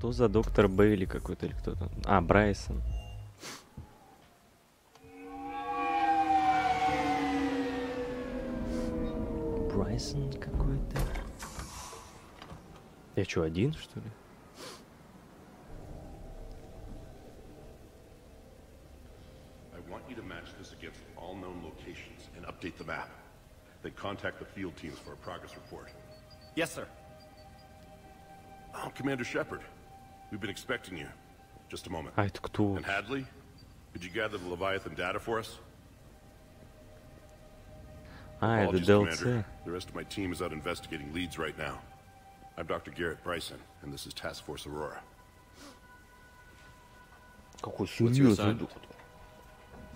Что за доктор Бейли какой-то или кто-то? А, Брайсон. Брайсон какой-то. Я что, один, что ли? All known locations and update the map. Then contact the field teams for a progress report. Yes, sir. Oh, Commander Shepard. We've been expecting you. Just a moment. А это кто? And Hadley, could you gather the Leviathan data for us? А, это Apologies, DLC. Commander. The rest of my team is out investigating leads right now. I'm Dr. Garrett Bryson, and this is Task Force Aurora. Какой What's your assignment?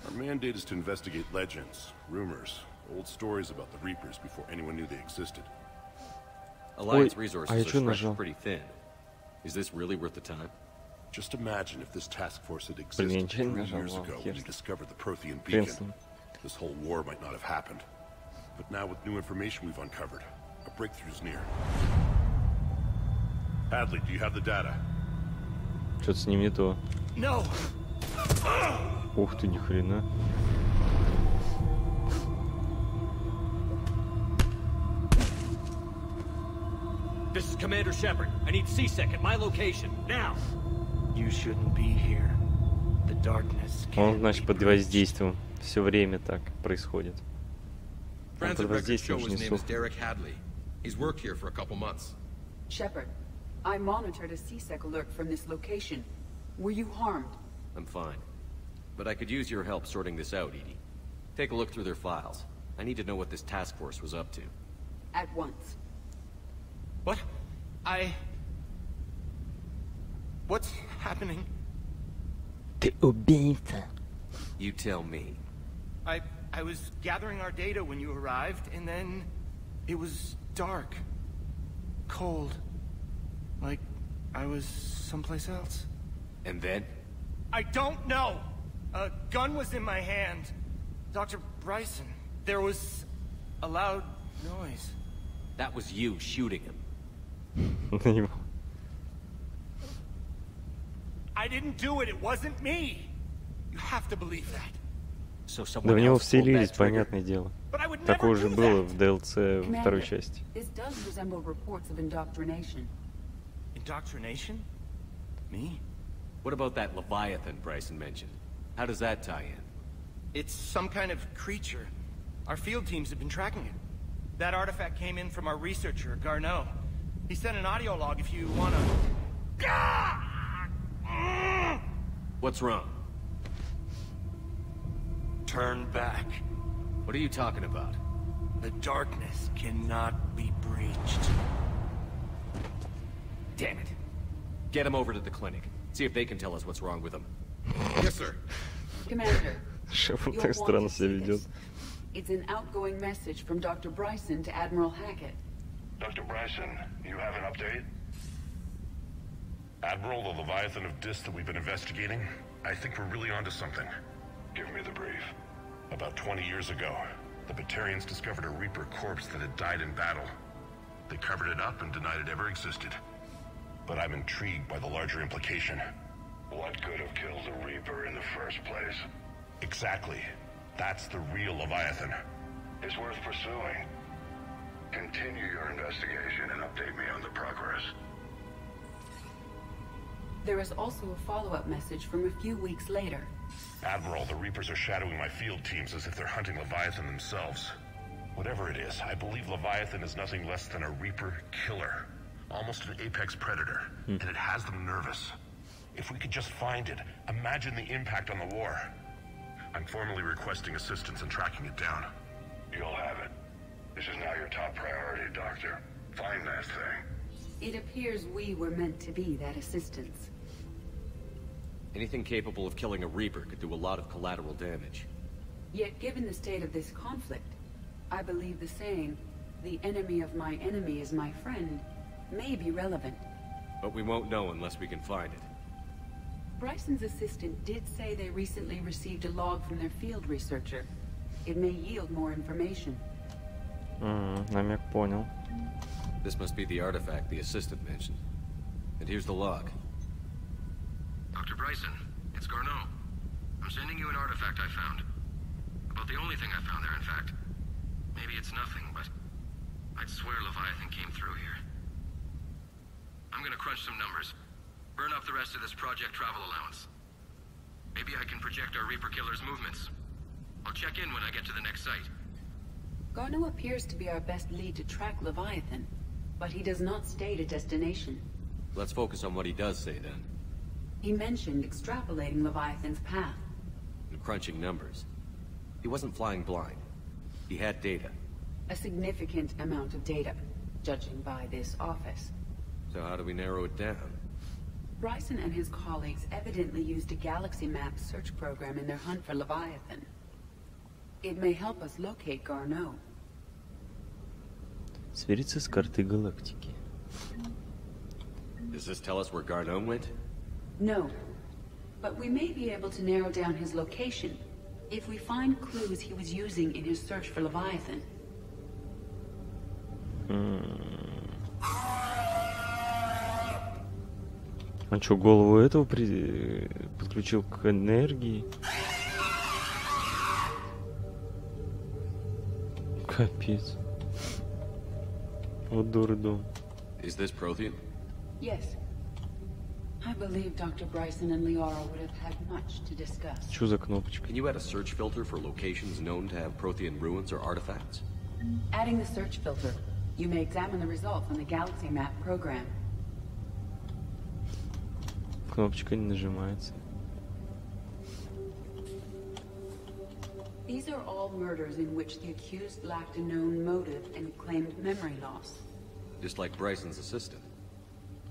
Our mandate is to investigate legends, rumors, old stories about the Reapers before anyone knew they existed. Alliance resources я are чё stretched нажал? pretty thin. Is this really worth the time? Just imagine if this task force had Блин, existed ничего не 3 нажал, years ладно, ago хер when you с ним. discovered the Prothean Хрен beacon. с ним. This whole war might not have happened. But now with new information we've uncovered, a breakthrough's near. Hadley, do you have the data? Что-то с ним не то. No. Ух ты, ни хрена. This is Commander Shepard. I need C-Sec at my location now. You shouldn't be here. The darkness Он, can't значит, be под breached. воздействием. Все время так происходит. Он под Transit records воздействием show his name несу. is Derek Hadley. He's worked here for a couple months. Shepard, I monitored a C-Sec alert from this location. Were you harmed? I'm fine. But I could use your help sorting this out, Edie. Take a look through their files. I need to know what this task force was up to. At once. What? What's happening? Ты убийца. You tell me. I was gathering our data when you arrived, and then it was dark. Cold. Like I was someplace else. And then? I don't know! A gun was in my hand. Dr. Bryson, there was a loud noise. That was you shooting him. I didn't do it, it wasn't me! You have to believe that. So Да someone в него else pulled вселились, that trigger. понятное дело. But I would never Такое же do было that. в DLC второй Commander, части. this does resemble reports of indoctrination. Indoctrination? Me? What about that Leviathan Bryson mentioned? How does that tie in? It's some kind of creature. Our field teams have been tracking it. That artifact came in from our researcher, Garneau. He sent an audio log if you wanna... What's wrong? Turn back. What are you talking about? The darkness cannot be breached. Damn it. Get him over to the clinic. See if they can tell us what's wrong with him. Yes, sir. Commander, Шеф, он you'll так want странно to себя see ведет. this. It's an outgoing message from Dr. Bryson to Admiral Hackett. Dr. Bryson, you have an update? Admiral, the Leviathan of Dis that we've been investigating, I think we're really onto something. Give me the brief. About 20 years ago, the Batarians discovered a Reaper corpse that had died in battle. They covered it up and denied it ever existed. But I'm intrigued by the larger implication. What could have killed the Reaper in the first place? Exactly. That's the real Leviathan. It's worth pursuing. Continue your investigation and update me on the progress. There is also a follow-up message from a few weeks later. Admiral, the Reapers are shadowing my field teams as if they're hunting Leviathan themselves. Whatever it is, I believe Leviathan is nothing less than a Reaper killer. Almost an apex predator. And it has them nervous. If we could just find it, imagine the impact on the war. I'm formally requesting assistance in tracking it down. You'll have it. This is now your top priority, Doctor. Find that thing. It appears we were meant to be that assistance. Anything capable of killing a Reaper could do a lot of collateral damage. Yet given the state of this conflict, I believe the saying, "The enemy of my enemy is my friend," may be relevant. But we won't know unless we can find it. Bryson's assistant did say they recently received a log from their field researcher. It may yield more information. Намек понял. This must be the artifact the assistant mentioned. And here's the log. Dr. Bryson, it's Garneau. I'm sending you an artifact I found. About the only thing I found there, in fact. Maybe it's nothing, but I'd swear Leviathan came through here. I'm gonna crunch some numbers. Burn up the rest of this project travel allowance. Maybe I can project our Reaper Killer's movements. I'll check in when I get to the next site. Garneau appears to be our best lead to track Leviathan, but he does not state a destination. Let's focus on what he does say, then. He mentioned extrapolating Leviathan's path. And crunching numbers. He wasn't flying blind. He had data. A significant amount of data, judging by this office. So how do we narrow it down? Bryson and his colleagues evidently used a galaxy map search program in their hunt for Leviathan. It may help us locate Garneau. Свериться с картой галактики. Does this tell us where Garneau went? No, but we may be able to narrow down his location if we find clues he was using in his search for Leviathan. Он что, голову этого подключил к энергии? Капец. Вот дурдом. Is this Prothean? Yes. I believe Dr. Bryson and Liara would have had much to discuss. Что за кнопочка? Can you add a search filter for locations known to have Prothean ruins or artifacts? Adding the search filter, you may examine the results on the galaxy map program. Кнопочка не нажимается. These are all murders in which the accused lacked a known motive and claimed memory loss. Just like Bryson's assistant.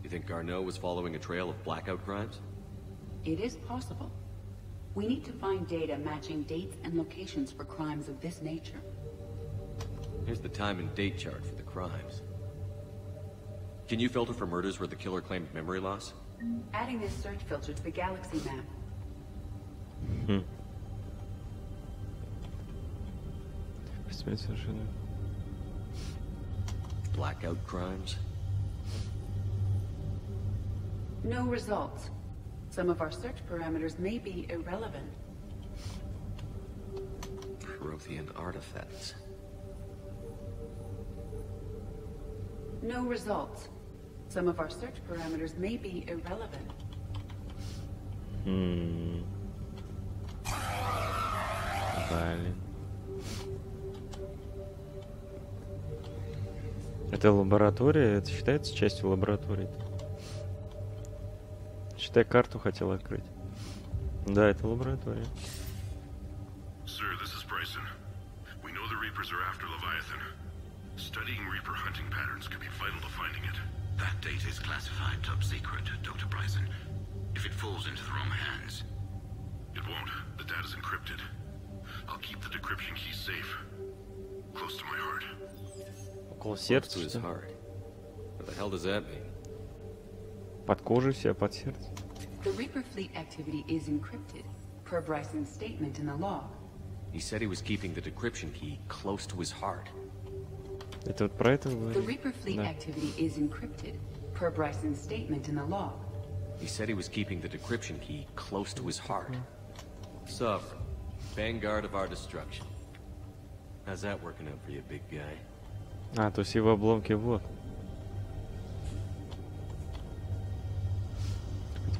You think Garneau was following a trail of blackout crimes? It is possible. We need to find data matching dates and locations for crimes of this nature. Here's the time and date chart for the crimes. Can you filter for murders where the killer claimed memory loss? Adding this search filter to the galaxy map. Blackout crimes? No results. Some of our search parameters may be irrelevant. Prothean artifacts. No results. Some of our search parameters may be irrelevant. Блин. Это лаборатория? Это считается частью лаборатории? Считай, карту хотел открыть. Да, это лаборатория. Sir, this is Bryson. We know the Reapers are after Leviathan. Studying Reaper hunting patterns could be vital to finding it. That data is classified top secret, Dr. Bryson. If it falls into the wrong hands... It won't. The data's encrypted. I'll keep the decryption key safe. Close to my heart. Около Close сердца, to his что ли? heart. What the hell does that mean? Под кожей все, под сердцем. The Reaper fleet activity is encrypted, per Bryson's statement in the log. He said he was keeping the decryption key close to his heart. Это вот про это The говорит? Reaper fleet Да. activity is encrypted, per Bryson's statement in the log. He said he was keeping the decryption key close to his heart. Sovereign, vanguard of our destruction. How's that working out for you, big guy? А, то есть его обломки вот.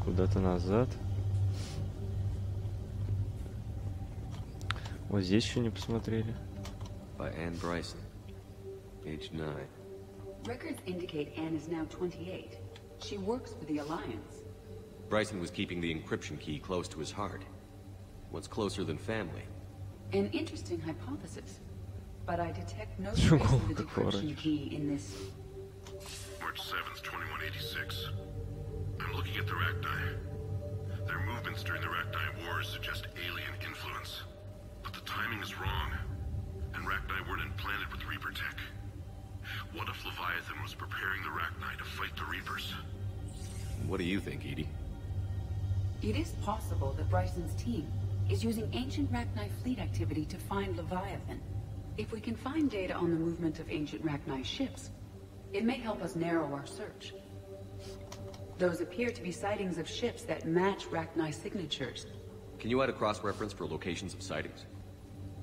Куда-то назад. Вот здесь еще не посмотрели. By Anne Bryson, age 9. Records indicate Anne is now 28. She works for the Alliance. Bryson was keeping the encryption key close to his heart. What's closer than family? An interesting hypothesis. But I detect no Чего trace of the как decryption ворочишь? key in this. March 7th, 2186. I'm looking at the Rachni. Their movements during the Rachni Wars suggest alien influence. But the timing is wrong. And Rachni weren't implanted with Reaper tech. What if Leviathan was preparing the Rachni to fight the Reapers? What do you think, Edie? It is possible that Bryson's team is using ancient Rachni fleet activity to find Leviathan. If we can find data on the movement of ancient Rachni ships, it may help us narrow our search. Those appear to be sightings of ships that match Rachni's signatures. Can you add a cross-reference for locations of sightings?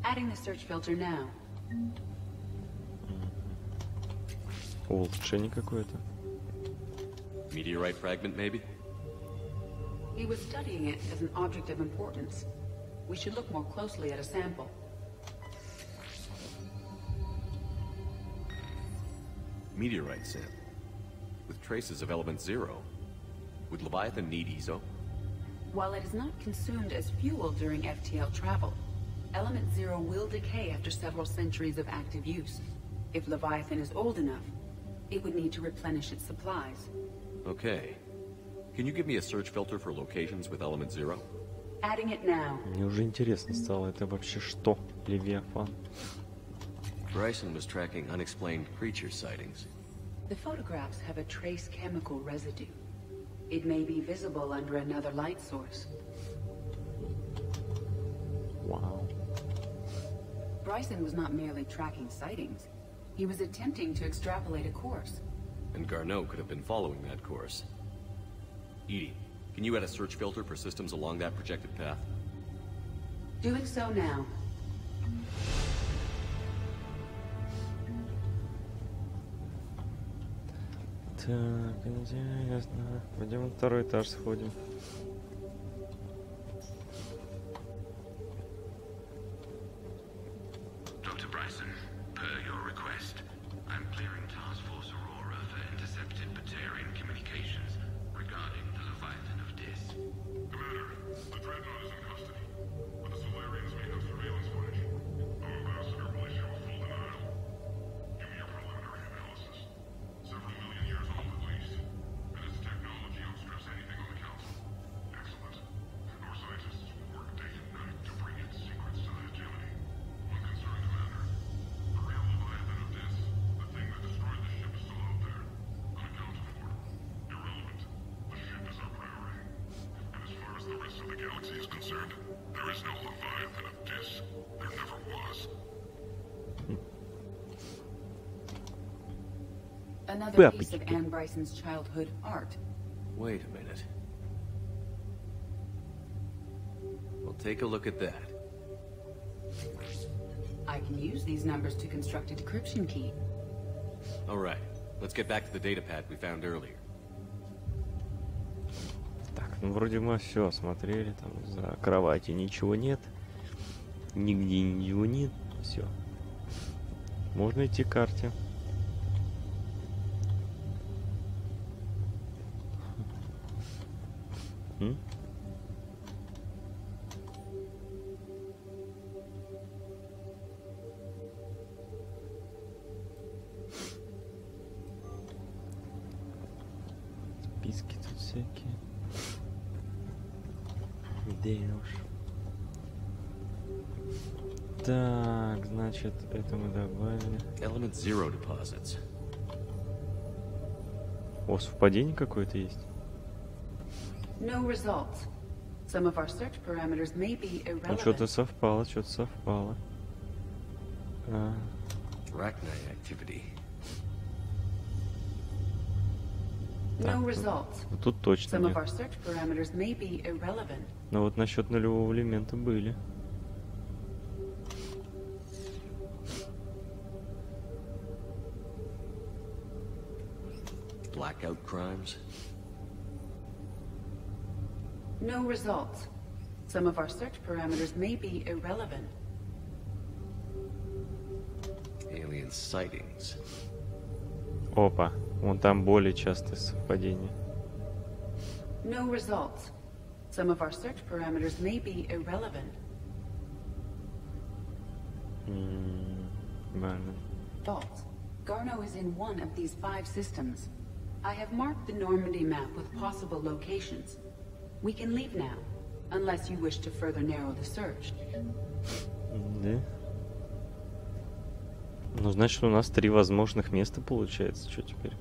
Adding the search filter now. Улучшение какое-то. Meteorite fragment, maybe? He was studying it as an object of importance. We should look more closely at a sample. Meteorite sample. With traces of element 0. Would Leviathan need ESO? While it is not consumed as fuel during FTL travel, element 0 will decay after several centuries of active use. If Leviathan is old enough, it would need to replenish its supplies. Okay. Can you give me a search filter for locations with element 0? Adding it now. Мне уже интересно стало, это вообще что, Левиафан? Bryson was tracking unexplained creature sightings. The photographs have a trace chemical residue. It may be visible under another light source. Wow. Bryson was not merely tracking sightings. He was attempting to extrapolate a course. And Garneau could have been following that course. Edie, can you add a search filter for systems along that projected path? Doing so now. Так, интересно. Пойдем на второй этаж сходим. Dr. Bryson, per your request, I'm clearing Task Force Aurora for intercepted Batarian communications regarding the Leviathan of Dis. Commander, the Dreadnought is in custody, but the Solarians may have surveillance footage. Our ambassador will issue a full denial. Give me your preliminary analysis. Several million years old at least, and its technology outstrips anything on the Council. Excellent. Our scientists will work day and night to bring its secrets to the hegemony. One concern, Commander. The real Leviathan of Dis, the thing that destroyed the ship, is still out there. Unaccounted for. Irrelevant. The ship is our priority. And as far as the rest of the galaxy is concerned, there is no Leviathan of Dis. There never was. Another piece of Anne Bryson's childhood art. Wait a minute. Well, take a look at that. I can use these numbers to construct a decryption key. All right, let's get back to the data pad we found earlier. Так, ну вроде мы все осмотрели, там за кроватью ничего нет. Нигде ничего нет. Все. Можно идти к карте. Списки тут всякие. Где уж. Так, значит, это мы добавили. Element 0 deposits. О, совпадение какое-то есть. No results. Some of our search parameters may be Ну, irrelevant. что-то совпало, что-то совпало. Rachni activity. No results. Вот тут точно Some of нет. our search parameters may be irrelevant. Но вот насчет нулевого элемента были. Blackout crimes. No results. Some of our search parameters may be irrelevant. Alien sightings. Опа, вон там более частое совпадение. No results. Some of our search parameters may be irrelevant. Правильно. Fault. Garneau is in one of these 5 systems. I have marked the Normandy map with possible locations. We can leave now, unless you wish to further narrow the search. Да. Ну, значит, у нас 3 возможных места получается. Что теперь?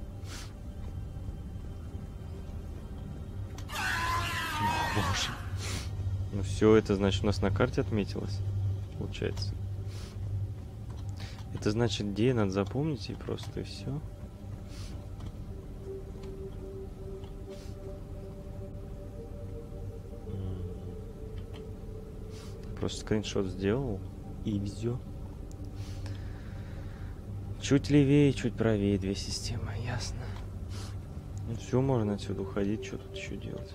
Боже. Ну, все это, значит, у нас на карте отметилось. Получается. Это значит, где надо запомнить и просто и все. просто скриншот сделал и все. Чуть левее, чуть правее две системы, ясно. Ну все, можно отсюда уходить, что тут еще делать?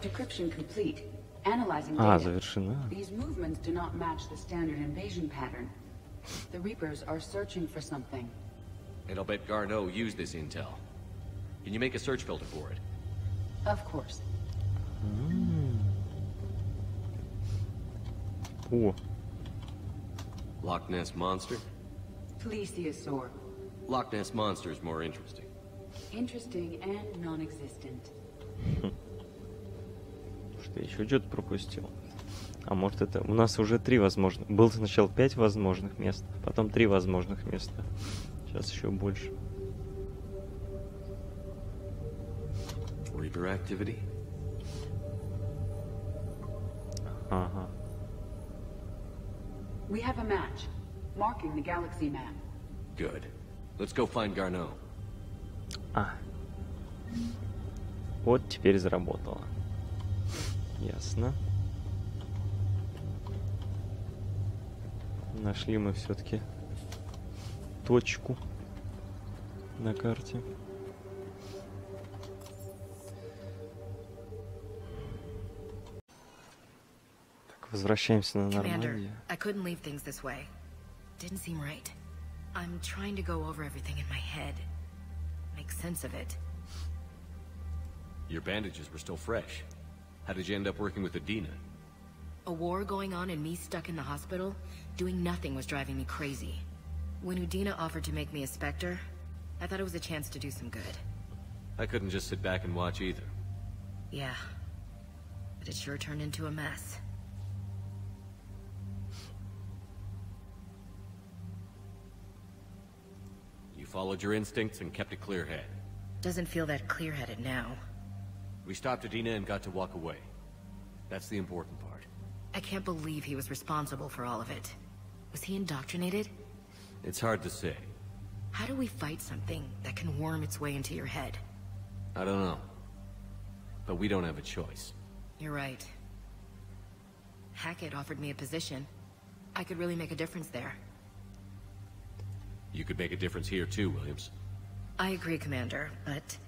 Decryption complete. Analyzing А, data. завершена. These movements do not match the standard invasion pattern. The Reapers are searching for something. And I'll bet Garneau used this intel. Can you make a search filter for it? Of course. О, Loch Ness Monster? Plesiosaur. Loch Ness Monster is more interesting. Interesting and non-existent. что я еще что-то пропустил. А может это... У нас уже 3 возможных... Было сначала 5 возможных мест, потом 3 возможных места. Сейчас еще больше. Reaper activity? Ага. We have a match, marking the galaxy map. Good. Let's go find Garneau. А. Вот теперь заработало. Ясно. Нашли мы все-таки точку на карте. Так, возвращаемся на Нормандию. I couldn't leave things this way. Didn't seem right. I'm trying to go over everything in my head. Make sense of it. Your bandages were still fresh. How did you end up working with Adina? A war going on and me stuck in the hospital? Doing nothing was driving me crazy. When Udina offered to make me a Spectre, I thought it was a chance to do some good. I couldn't just sit back and watch either. Yeah. But it sure turned into a mess. You followed your instincts and kept a clear head. Doesn't feel that clear-headed now. We stopped Adina and got to walk away. That's the important part. I can't believe he was responsible for all of it. Was he indoctrinated? It's hard to say. How do we fight something that can worm its way into your head? I don't know. But we don't have a choice. You're right. Hackett offered me a position. I could really make a difference there. You could make a difference here too, Williams. I agree, Commander, but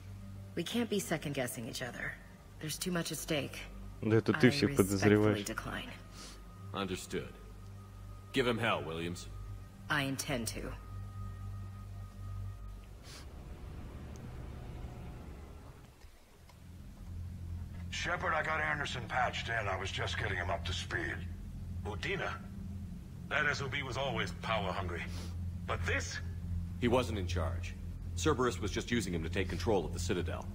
we can't be second-guessing each other. There's too much at stake. Да это ты всех подозреваешь. Decline. Understood. Give him hell, Williams. I intend to. Shepard, I got Anderson patched in. I was just getting him up to speed. Udina? That SOB was always power-hungry. But this? He wasn't in charge. Cerberus was just using him to take control of the Citadel.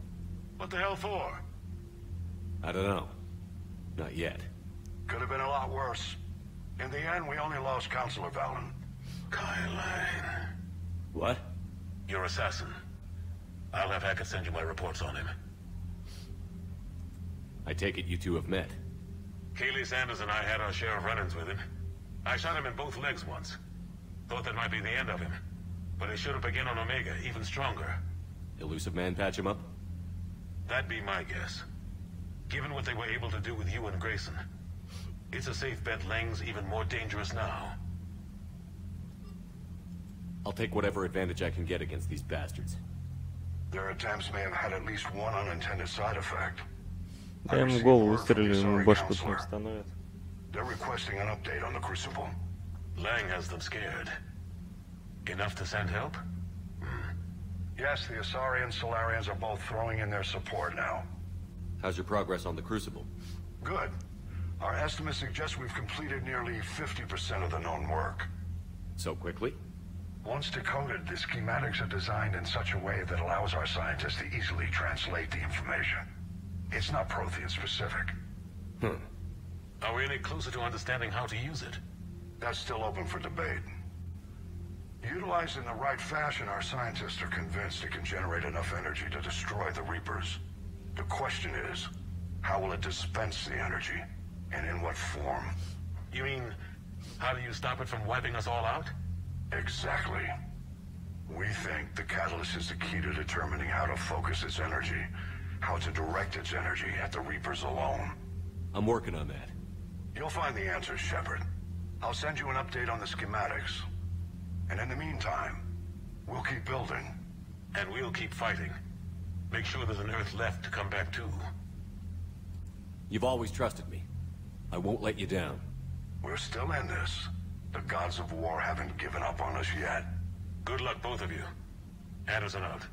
What the hell for? I don't know. Not yet. Could have been a lot worse. In the end, we only lost Counselor Valen. Kylan. What? Your assassin. I'll have Hackett send you my reports on him. I take it you two have met. Keeley Sanders and I had our share of run-ins with him. I shot him in both legs once. Thought that might be the end of him. But he should have begun on Omega, even stronger. Elusive Man patch him up? That'd be my guess. Given what they were able to do with you and Grayson. It's a safe bet Lang's even more dangerous now. I'll take whatever advantage I can get against these bastards. Their attempts may have had at least one unintended side effect. Да ему голову выстрелили, ему башку там становят. They're requesting an update on the Crucible. Lang has them scared. Enough to send help? Yes, the Asari and Solarians are both throwing in their support now. How's your progress on the Crucible? Good. Our estimates suggest we've completed nearly 50% of the known work. So quickly? Once decoded, the schematics are designed in such a way that allows our scientists to easily translate the information. It's not Prothean specific. Are we any closer to understanding how to use it? That's still open for debate. Utilized in the right fashion, our scientists are convinced it can generate enough energy to destroy the Reapers. The question is, how will it dispense the energy? And in what form? You mean, how do you stop it from wiping us all out? Exactly. We think the catalyst is the key to determining how to focus its energy, how to direct its energy at the Reapers alone. I'm working on that. You'll find the answers, Shepard. I'll send you an update on the schematics. And in the meantime, we'll keep building. And we'll keep fighting. Make sure there's an Earth left to come back to. You've always trusted me. I won't let you down. We're still in this. The gods of war haven't given up on us yet. Good luck, both of you. Anderson out.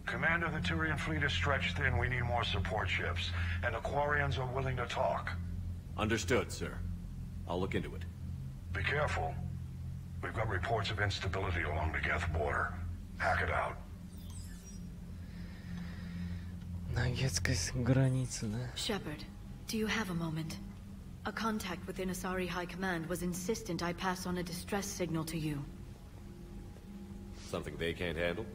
Commander, the Tyrian fleet is stretched thin. We need more support ships. And the Quarians are willing to talk. Understood, sir. I'll look into it. Be careful. We've got reports of instability along the Geth border. Hack it out. На гетской границе, да? Shepard, do you have a moment? A contact within Asari High Command was insistent I pass on a distress signal to you. Something they can't handle?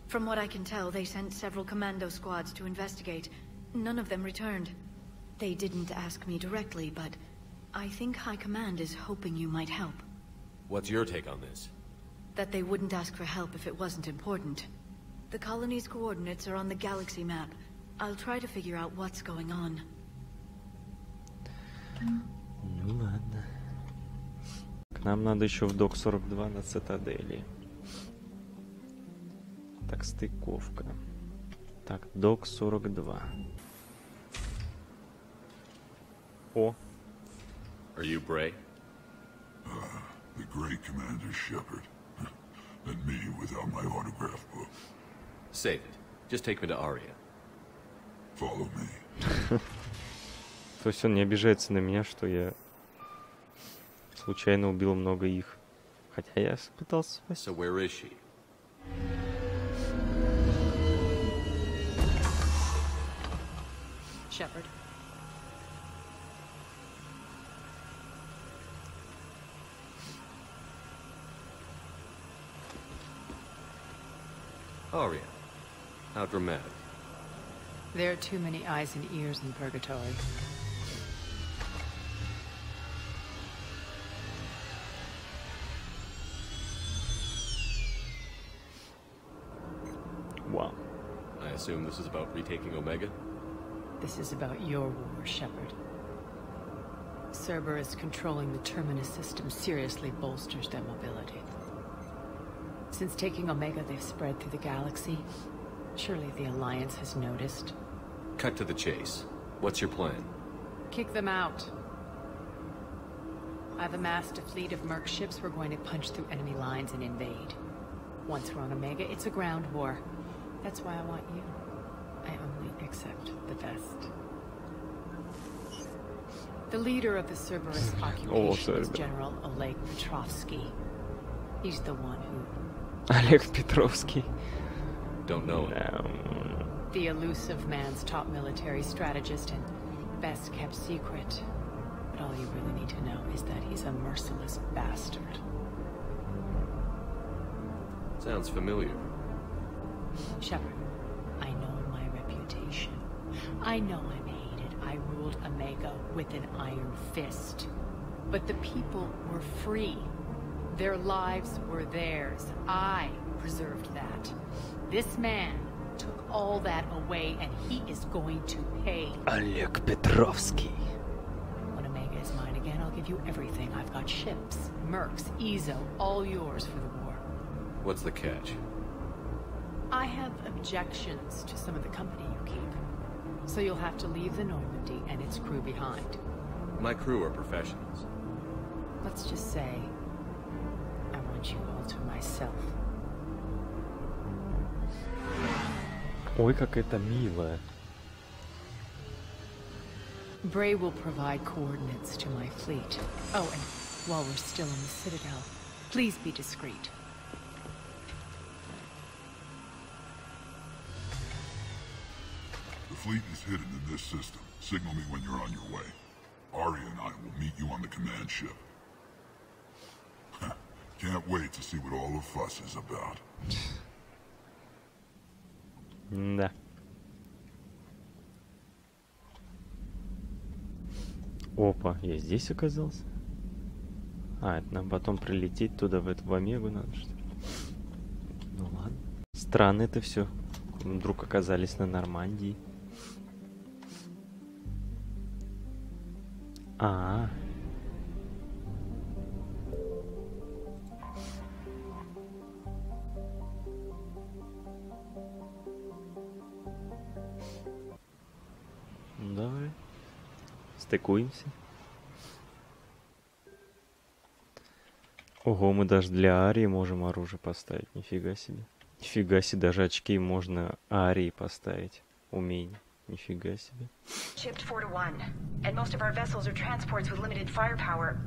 From what I can tell, they sent several commando squads to investigate. None of them returned. They didn't ask me directly, but I think High Command is hoping you might help. What's your take on this? That they wouldn't ask for help if it wasn't important. The colony's coordinates are on the galaxy map. I'll try to figure out what's going on. Ну ладно. К нам надо еще в док 42 на цитадели. Так, стыковка. Так, док 42. О. Are you Bray? The great Commander Shepard. And me without my autograph book. Save it. Just take me to Aria. Follow me. То есть он не обижается на меня, что я случайно убил много их. Хотя я пытался спасти. So where is she? Shepard. Aria. How dramatic. There are too many eyes and ears in Purgatory. Wow. I assume this is about retaking Omega? This is about your war, Shepard. Cerber is controlling the Terminus system seriously bolsters their mobility. Since taking Omega, they've spread through the galaxy. Surely the Alliance has noticed. Cut to the chase. What's your plan? Kick them out. I've amassed a fleet of merc ships. We're going to punch through enemy lines and invade. Once we're on Omega, it's a ground war. That's why I want you. I only accept the best. The leader of the Cerberus occupation is General Oleg Petrovsky. He's the one who... Oleg Petrovsky. Don't know him. The elusive man's top military strategist and best kept secret. But all you really need to know is that he's a merciless bastard. Sounds familiar. Shepard, I know my reputation. I know I'm hated. I ruled Omega with an iron fist. But the people were free. Their lives were theirs. I preserved that. This man took all that away, and he is going to pay. Oleg Petrovsky. When Omega is mine again, I'll give you everything. I've got ships, mercs, Ezo, all yours for the war. What's the catch? I have objections to some of the company you keep. So you'll have to leave the Normandy and its crew behind. My crew are professionals. Let's just say, I want you all to myself. Ой, как это мило. Bray will provide coordinates to my fleet. Oh, and while we're still in the Citadel, please be discreet. The fleet is hidden in this system. Signal me when you're on your way. Arya and I will meet you on the command ship. Can't wait to see what all the fuss is about. Да. Опа, я здесь оказался? А, это нам потом прилететь туда, в эту Омегу надо, что ли? Ну ладно. Странно это все. Вдруг оказались на Нормандии. А. Давай. Стыкуемся. Ого, мы даже для Арии можем оружие поставить. Нифига себе. Нифига себе, даже очки можно Арии поставить. Умение. Нифига себе. Shipped 4-1, and most of our vessels are transports with limited firepower.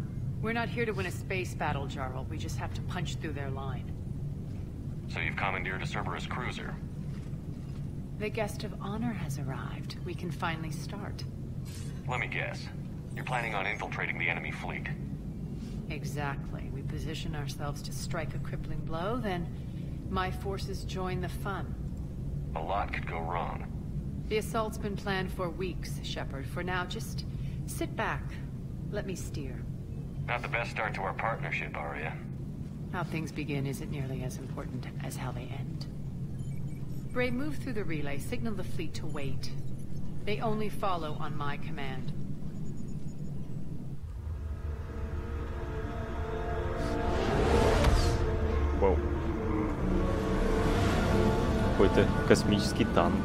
We're not here to win a space battle, Jarl. We just have to punch through their line. So you've commandeered a Cerberus cruiser. The guest of honor has arrived. We can finally start. Let me guess. You're planning on infiltrating the enemy fleet. Exactly. We position ourselves to strike a crippling blow, then my forces join the fun. A lot could go wrong. The assault's been planned for weeks, Shepard. For now, just sit back. Let me steer. Not the best start to our partnership, Arya. How things begin isn't nearly as important as how they end. Bray, move through the relay. Signal the fleet to wait. They only follow on my command. Вау. Какой-то космический танк.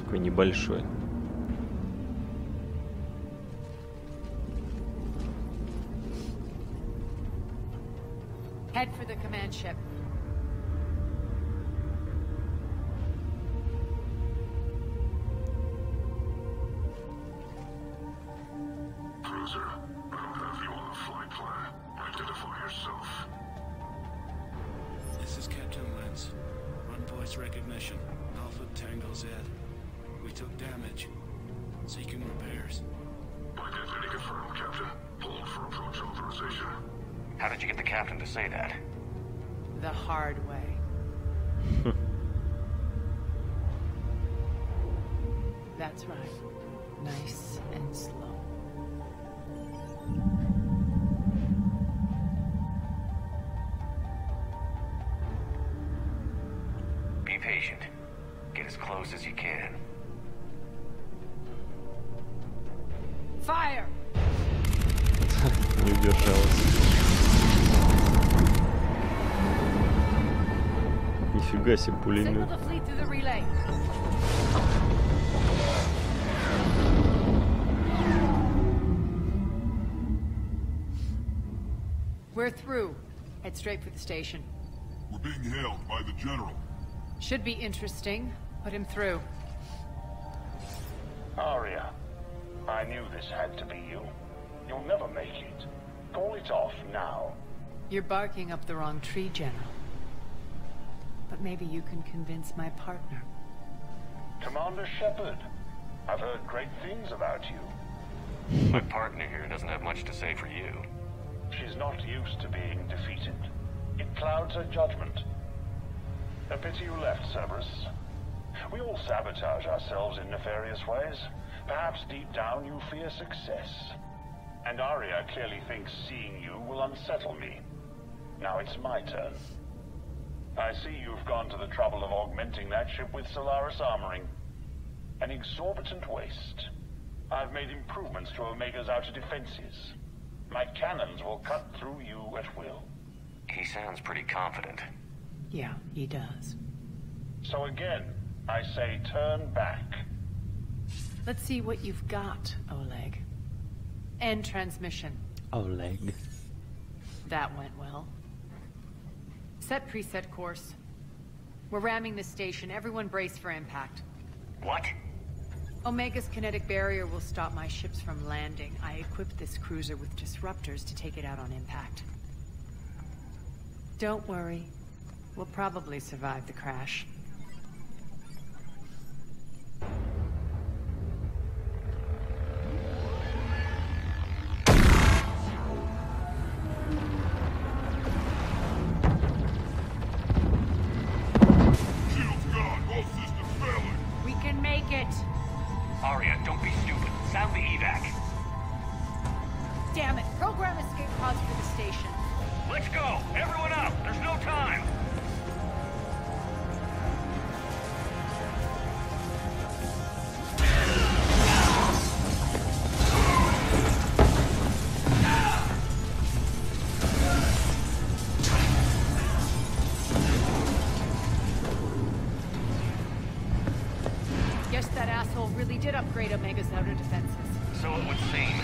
Такой небольшой. Head for the command ship. Cruiser, I don't have you on the flight plan. Identify yourself. This is Captain Lentz. Run voice recognition. Alpha Tango Z. We took damage. Seeking repairs. Identity confirmed, Captain. Hold for approach authorization. How did you get the captain to say that? The hard way. That's right. Nice and slow. Be patient. Get as close as you can. Fire! Не удержалась. Нифига себе пулемет. Signal the fleet through the relay. We're through. Head straight for the station. We're being hailed by the General. Should be interesting. Put him through. Arya, I knew this had to be you. You'll never make it. Call it off now. You're barking up the wrong tree, General. But maybe you can convince my partner. Commander Shepard, I've heard great things about you. My partner here doesn't have much to say for you. She's not used to being defeated. It clouds her judgment. A pity you left, Cerberus. We all sabotage ourselves in nefarious ways. Perhaps deep down you fear success. And Arya clearly thinks seeing you will unsettle me. Now it's my turn. I see you've gone to the trouble of augmenting that ship with Solaris armoring. An exorbitant waste. I've made improvements to Omega's outer defenses. My cannons will cut through you at will. He sounds pretty confident. Yeah, he does. So again, I say turn back. Let's see what you've got, Oleg. End transmission. Oleg. That went well. Set preset course. We're ramming the station. Everyone brace for impact. What? Omega's kinetic barrier will stop my ships from landing. I equipped this cruiser with disruptors to take it out on impact. Don't worry. We'll probably survive the crash. Shield's gone. All systems failing. We can make it! Arya, don't be stupid. Sound the evac. Damn it! Program escape pods for the station. Let's go! Everyone up! There's no time! did upgrade Omega's outer defenses. So it would seem.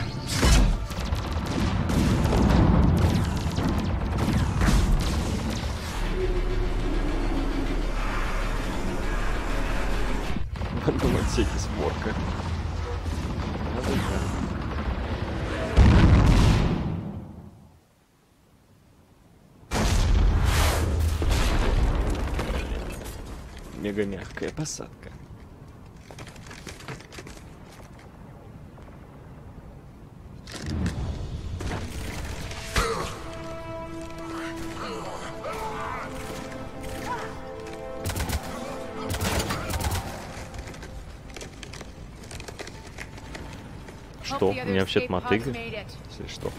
В одном отсеке сборка. Мега мягкая посадка. Что? У меня вообще-то мотыга, если что.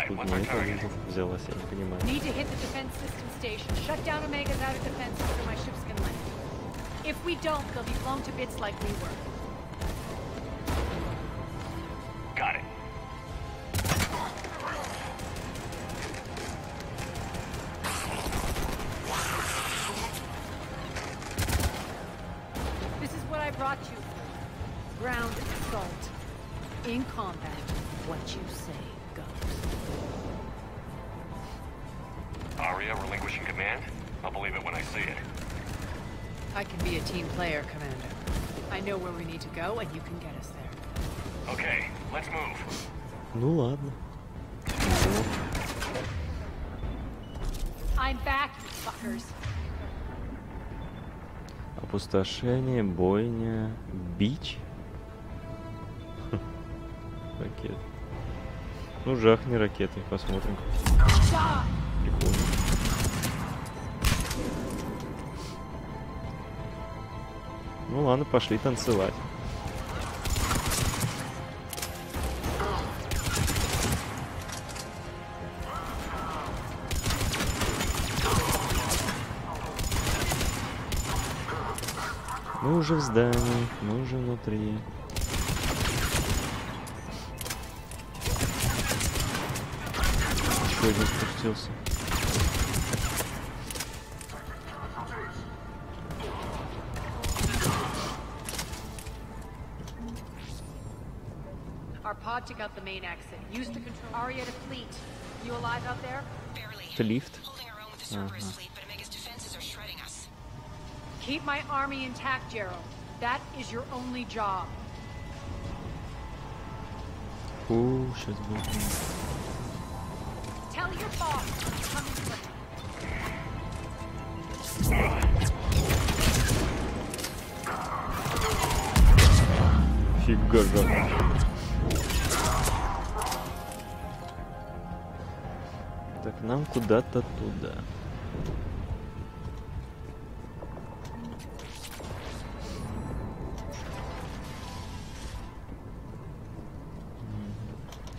Тут не это вижу. Взялась, я не понимаю. Need to hit the defense system station. Shut down Omega's outer defenses so my ships can land. If we don't, they'll be blown to bits like we were. Got it. This is what I brought you. Ground assault. In combat, what you say goes. Aria relinquishing command? I'll believe it when I see it. I can be a team player, Commander. I know where we need to go, and you can get us there. Okay, let's move. Ну ладно. I'm back, you fuckers. Опустошение, бойня, бич. Ракет. Ну, жахни ракеты, посмотрим. Прикольно. Ну ладно, пошли танцевать. Мы уже в здании, мы уже внутри. Еще один спустился. Our pod took out the main exit. Use the control Aria to fleet. You alive out there? Barely. Это лифт. Holding our own with the Cerber's fleet, but Omega's defenses are shredding us. Keep my army intact, Gerald. That is your only job. Сейчас будет. Tell your boss to come and play. Фига же. Так, нам куда-то туда.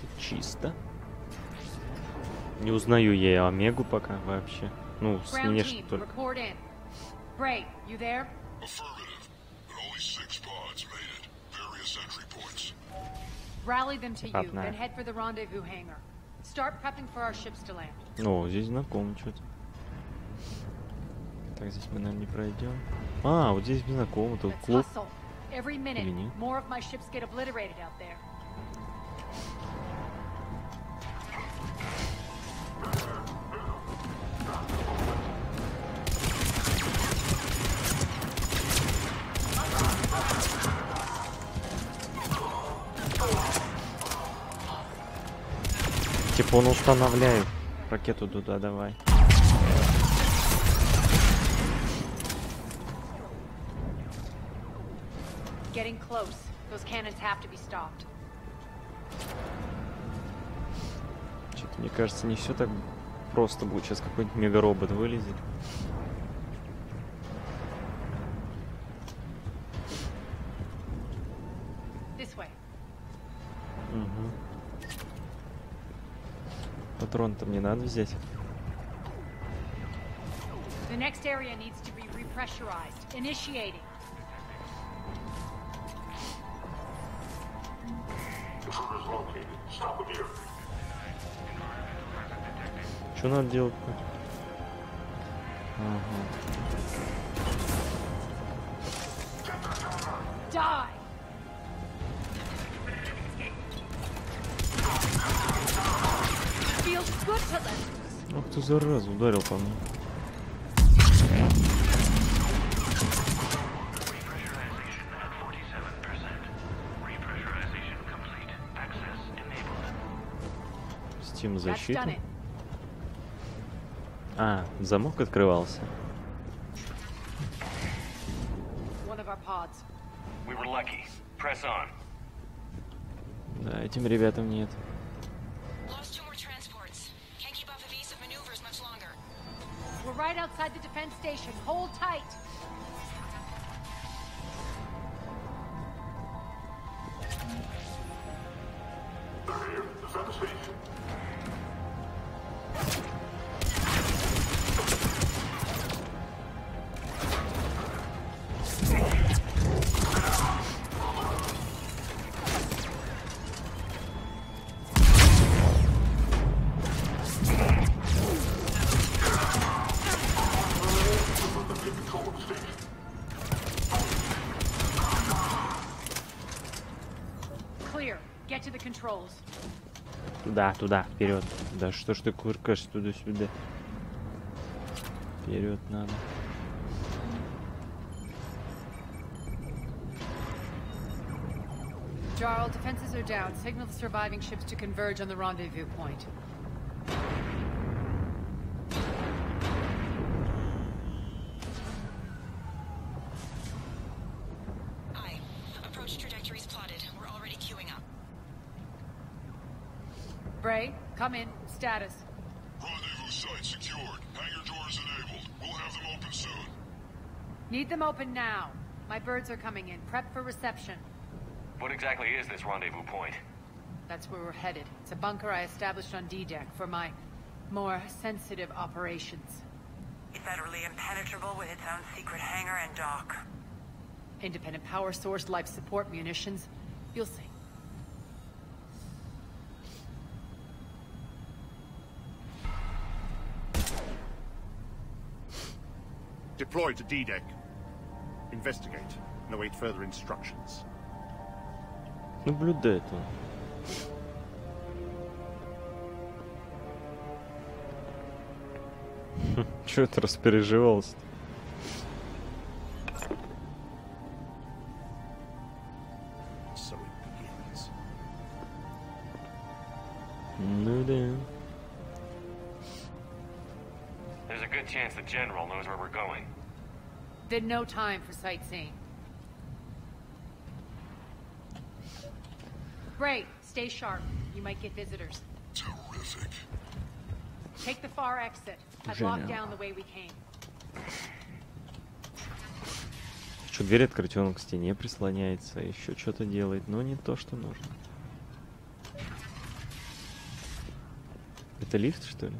Тут чисто. Не узнаю я Омегу пока вообще. Ну, внешне только. Bray, you there? Affirmative, but only 6 pods made it. Various entry points. Rally them to you, then head for the rendezvous hangar. Start prepping for our ships to land. О, здесь знакомо что-то. Так, здесь мы, наверное, не пройдем. А, вот здесь знакомо, тут клуб. Every minute, more of my ships get obliterated out there. Типа он устанавливает. Ракету туда давай. Getting close. Those cannons have to be stopped. Что-то, мне кажется, не все так просто будет. Сейчас какой-нибудь мегаробот вылезет. This way. Угу. Патрон-то мне надо взять. The next area needs to be repressurized. Initiating. Что надо делать-то? Ага. Die! Feels good to them. Ох ты, зараза, ударил по мне. Steam защита. А, замок открывался. Да, этим ребятам нет. We're right outside the defense station. Hold tight. Туда, туда, вперед. Да что ж ты куркаешь туда-сюда? Вперед надо. Jarl, defenses are down. Signal the surviving ships to converge on the rendezvous point. Aye. Approach trajectories plotted. We're already queuing up. Bray, come in. Status. Rendezvous site secured. Hangar doors enabled. We'll have them open soon. Need them open now. My birds are coming in. Prep for reception. What exactly is this rendezvous point? That's where we're headed. It's a bunker I established on D-Deck for my more sensitive operations. It's utterly impenetrable with its own secret hangar and dock. Independent power source, life support, munitions. You'll see. Deploy to D-Deck. Investigate and await further instructions. Наблюдает он. Чё ты распереживался? So it begins. Ну да. There's a good chance the General knows where we're going. Then no time for sightseeing. Great. Stay sharp. You might get visitors. Terrific. Take the far exit. I've locked down the way we came. Что, дверь открыть, он к стене прислоняется, еще что-то делает, но не то, что нужно. Это лифт, что ли?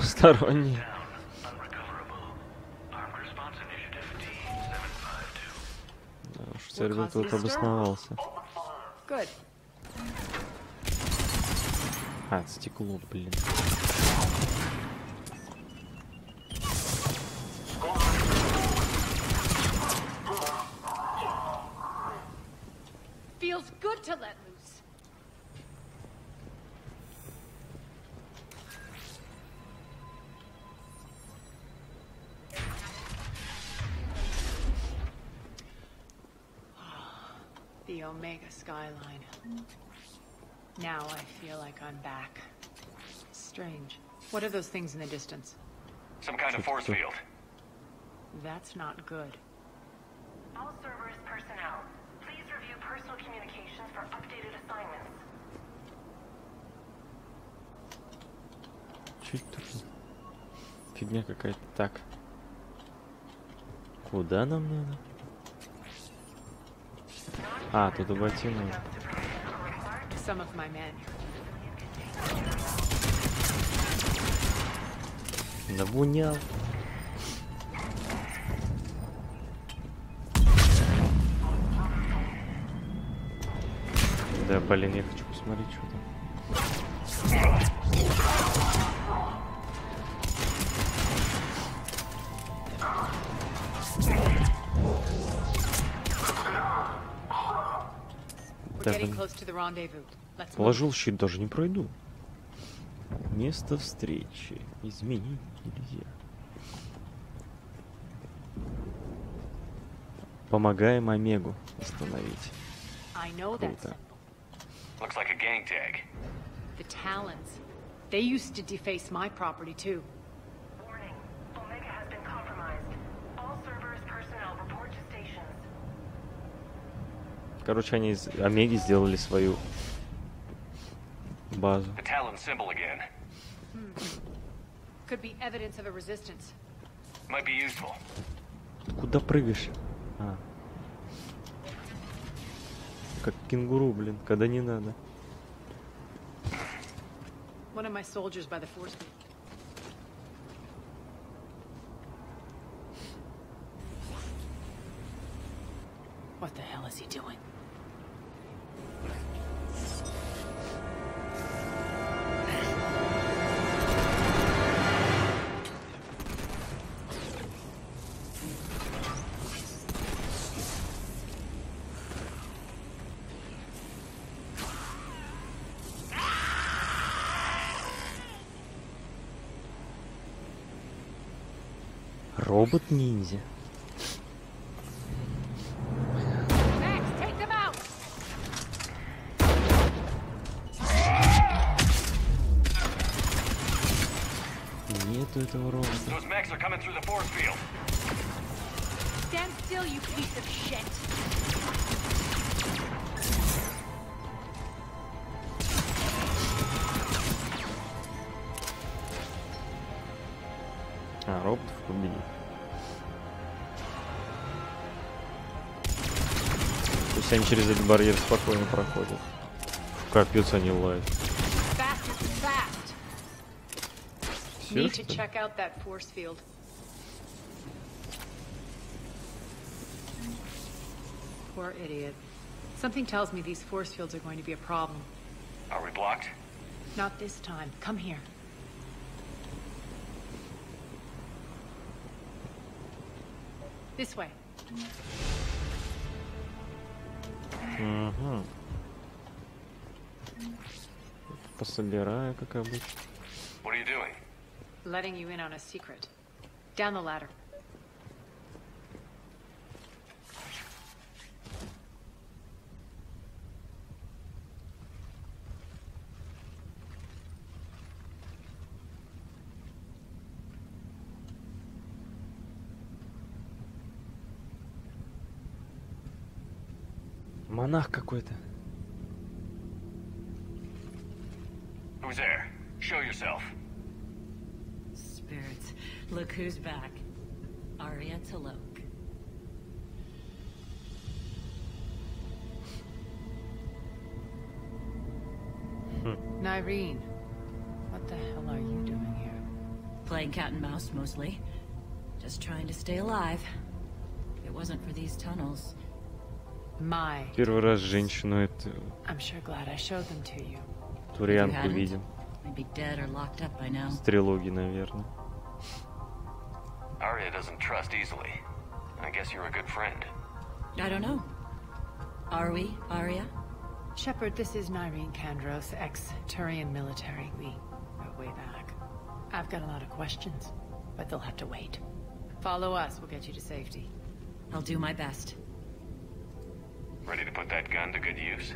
Сторонний. Да уж, Цербер тут обосновался. А, стекло, блин. Feels good to let loose. The Omega skyline. Now I feel like I'm back. Strange. What are those things in the distance? Some kind of force field. That's not good. All Cerberus personnel, please review personal communications for updated assignments. Чуть тут фигня какая-то. Так. Куда нам надо? А, тут обойти надо. Some of my men. Навунял. Да, блин, я хочу посмотреть, что там. Положил щит, даже не пройду. Место встречи. Изменить нельзя. Помогаем Омегу остановить. Круто. Looks like a gang tag. The Talons. They used to deface my property too. Warning. Omega has been compromised. All Cerberus personnel report to stations. Короче, они из Омеги сделали свою базу. The Talon symbol again. Could be evidence of a resistance. Might be useful. Куда прыгаешь? А. Как кенгуру, блин, когда не надо. One of my soldiers by the force field. What the hell is he doing? Робот-ниндзя. Нету этого робота. Those mechs are coming through the force field. Stand still, you piece of shit. А, роботов победил. То есть они через этот барьер спокойно проходят. Капец, они лают. Need to check out that force field. Poor idiot. Something tells me these force fields are going to be a problem. Are we blocked? Not this time. Come here. This way. Угу. Пособираю, как обычно. What are you doing? Letting you in on a secret. Down the ladder. Монах какой-то. Who's there? Show yourself. Spirits, look who's back. Arya Talok. Nyreen, what the hell are you doing here? Playing cat and mouse, mostly. Just trying to stay alive. If it wasn't for these tunnels. My. Первый раз женщину эту I'm sure glad I showed them to you. турианку видим. I'd be dead or locked up by now. С трилогии, наверное. Arya doesn't trust easily. I guess you're a good friend. I don't know. Are we, Arya? Shepard, this is Nyreen Kandros, ex-Turian military. We go way back. I've got a lot of questions, but they'll have to wait. Follow us, we'll get you to safety. I'll do my best. Ready to put that gun to good use?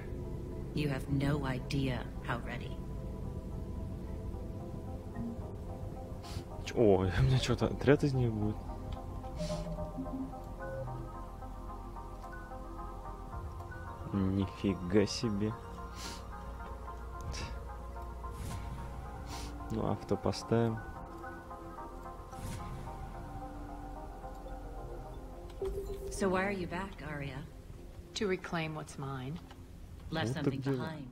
You have no idea how ready. О, у меня что-то отряд из них будет. Нифига себе. Ну, авто поставим. So why are you back, Arya? To reclaim what's mine. Left something behind,